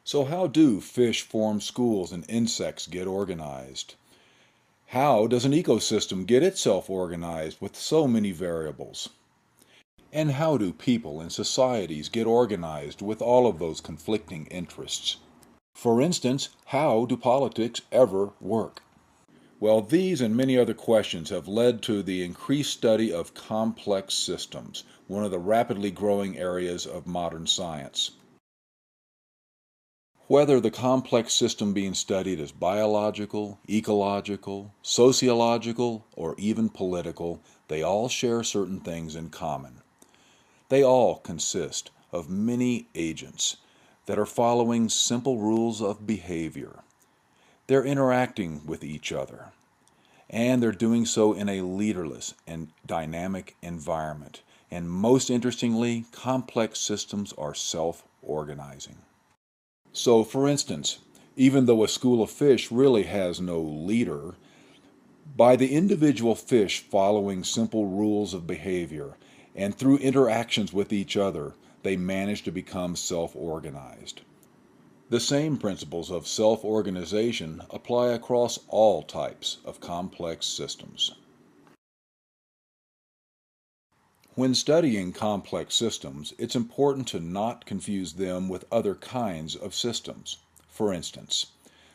So how do fish form schools and insects get organized? How does an ecosystem get itself organized with so many variables? And how do people and societies get organized with all of those conflicting interests? For instance, how do politics ever work? Well, these and many other questions have led to the increased study of complex systems, one of the rapidly growing areas of modern science. Whether the complex system being studied is biological, ecological, sociological, or even political, they all share certain things in common. They all consist of many agents that are following simple rules of behavior. They're interacting with each other, and they're doing so in a leaderless and dynamic environment. And most interestingly, complex systems are self-organizing. So, for instance, even though a school of fish really has no leader, by the individual fish following simple rules of behavior and through interactions with each other, they manage to become self-organized. The same principles of self-organization apply across all types of complex systems. When studying complex systems, it's important to not confuse them with other kinds of systems. For instance,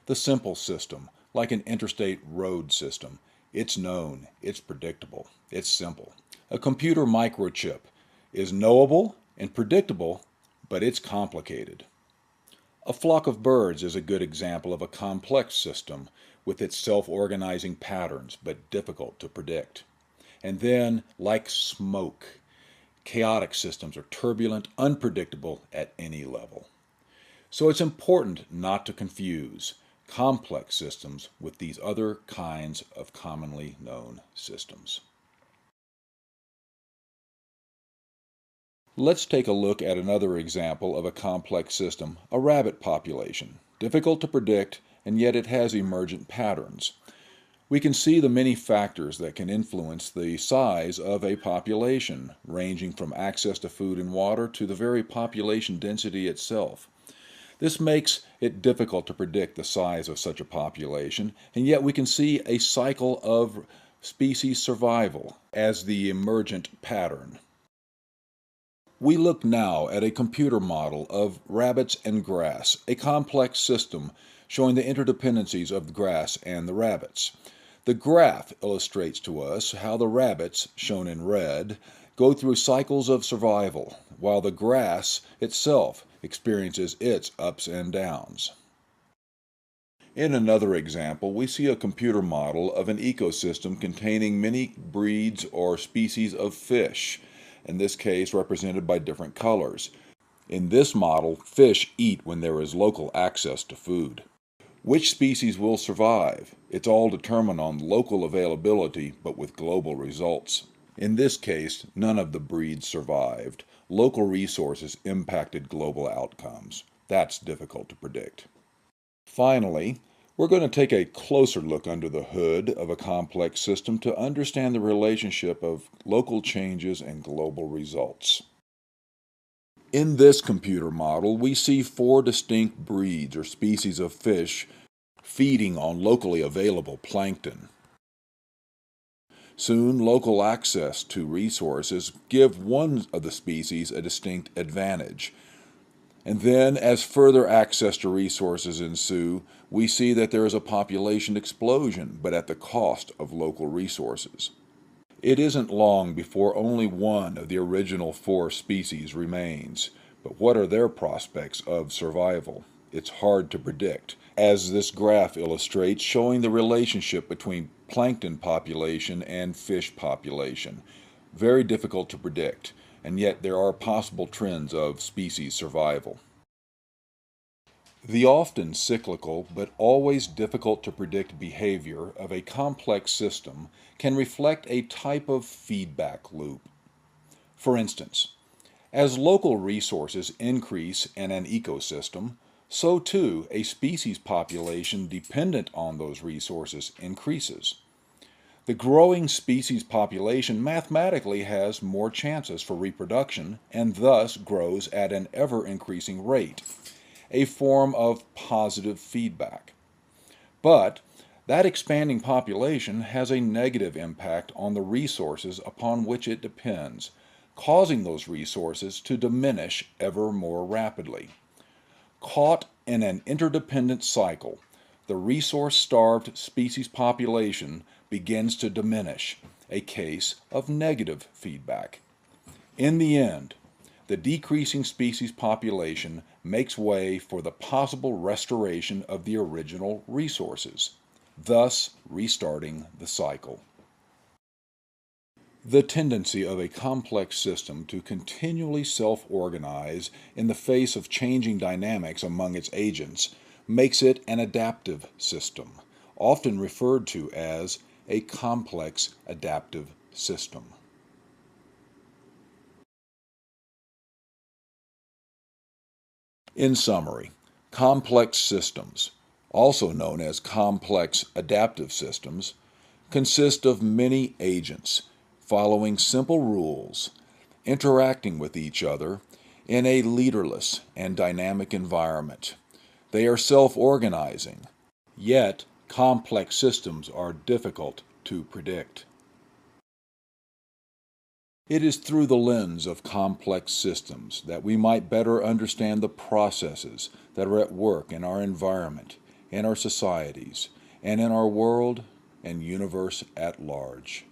the simple system, like an interstate road system, it's known, it's predictable, it's simple. A computer microchip is knowable and predictable, but it's complicated. A flock of birds is a good example of a complex system with its self-organizing patterns, but difficult to predict. And then, like smoke, chaotic systems are turbulent, unpredictable at any level. So it's important not to confuse complex systems with these other kinds of commonly known systems. Let's take a look at another example of a complex system, a rabbit population. Difficult to predict, and yet it has emergent patterns. We can see the many factors that can influence the size of a population, ranging from access to food and water to the very population density itself. This makes it difficult to predict the size of such a population, and yet we can see a cycle of species survival as the emergent pattern. We look now at a computer model of rabbits and grass, a complex system showing the interdependencies of the grass and the rabbits. The graph illustrates to us how the rabbits, shown in red, go through cycles of survival, while the grass itself experiences its ups and downs. In another example, we see a computer model of an ecosystem containing many breeds or species of fish, in this case represented by different colors. In this model, fish eat when there is local access to food. Which species will survive? It's all determined on local availability, but with global results. In this case, none of the breeds survived. Local resources impacted global outcomes. That's difficult to predict. Finally, we're going to take a closer look under the hood of a complex system to understand the relationship of local changes and global results. In this computer model, we see 4 distinct breeds or species of fish feeding on locally available plankton. Soon, local access to resources give one of the species a distinct advantage. And then, as further access to resources ensue, we see that there is a population explosion, but at the cost of local resources. It isn't long before only one of the original 4 species remains. But what are their prospects of survival? It's hard to predict, as this graph illustrates, showing the relationship between plankton population and fish population. Very difficult to predict, and yet there are possible trends of species survival. The often cyclical but always difficult to predict behavior of a complex system can reflect a type of feedback loop. For instance, as local resources increase in an ecosystem, so too a species population dependent on those resources increases. The growing species population mathematically has more chances for reproduction and thus grows at an ever-increasing rate. a form of positive feedback. But that expanding population has a negative impact on the resources upon which it depends, causing those resources to diminish ever more rapidly. Caught in an interdependent cycle, the resource-starved species population begins to diminish, a case of negative feedback. In the end, the decreasing species population makes way for the possible restoration of the original resources, thus restarting the cycle. The tendency of a complex system to continually self-organize in the face of changing dynamics among its agents makes it an adaptive system, often referred to as a complex adaptive system. In summary, complex systems, also known as complex adaptive systems, consist of many agents following simple rules, interacting with each other in a leaderless and dynamic environment. They are self-organizing, yet complex systems are difficult to predict. It is through the lens of complex systems that we might better understand the processes that are at work in our environment, in our societies, and in our world and universe at large.